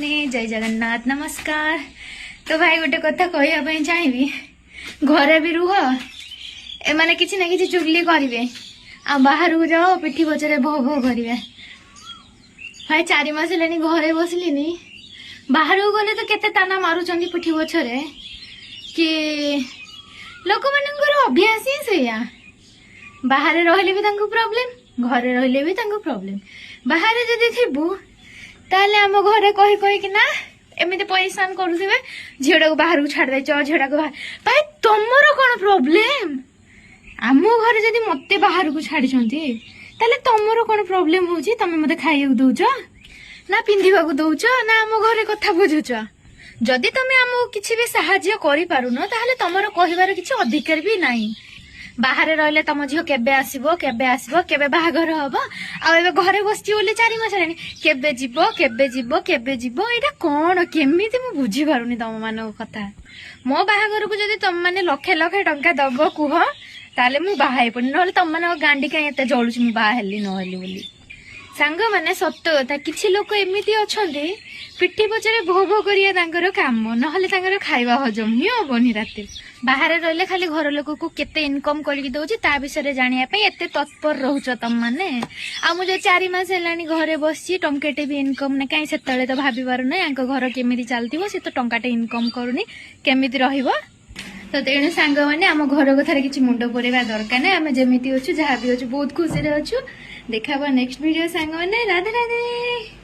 मैंने जय जगन्नाथ नमस्कार। तो भाई गोटे कथा कहवाई चाहिए घरे भी रुह एमाने किसी ना किसी चुगली करेंगे आ बाहर को जाओ पिठी पचरे भो भो करेंगे। भाई 4 मास है घरे बसलिनी बाहर को गले तो केते ताना मारुचंदी पिठी पछरे कि लोक मानकर अभ्यास ही सेया बाहर रहले भी तांको प्रॉब्लम घरे रहले भी तांको प्रॉब्लम। बाहर जदि थिबु ताले आम घरे कही कही कि ना एमती परेशान करुवे झीटा को बाहर को छाड़ दे झीटा को बाहर भाई तुमर कौन प्रॉब्लम। आम घर जदि मते बाहर को छाड़ी ताले तुमर कौन प्रॉब्लम होची तमे मते खाइବାକୁ दउछ ना पिंधिବାକୁ दउछ ना आम घरे कथा बुझुछ। जदि तमे आम किछि भी सहाय्य करि पारुन ताले तमरो कहिबार किछि अधिकार भी नाही। बाहर रहिले तम झील केबे आसीबो केबे बाहागर हबो आ एबे घरे बसची बोले 4 मास हेलानी केबे जिवो एटा कोन केमिति मु बुझी पारुनी तम मानो कथा। मो बाहागर को जदि तम माने लखे लखे टंका दबो कुह ताले मु बाहाई पड़नी नहले तम मानो गांडी काई एते जळुछ मु बाहा हेली न हेली बोली। सांग माने सत्य कथा किछि लोक एमिति अछंती पिठी पचरे भो भो करिया तांकर काम नहले तांकर खाइबा हजम ही हबनी राति। बाहर रहिले खाली घर लोक को केते इनकम करके दउची ता विषय जानिया पे एते तत्पर रहउछ तम माने। आ मु जे 4 मास हेलानी घरे बसची टंकेटे भी इनकम ने काई सेतळे तो भाबी पारु नै आंको घर केमिति चालतिबो से तो टंकाटे इनकम करूनी केमिति रहिबो। तो तेणु सांग माने आम घर कथार किछि मुंड पुरेबा दरकार नै आमे जेमिति अछु जहा भी अछु बहुत खुशी रे अछु। देखाबो नेक्स्ट वीडियो सांग माने राधे राधे।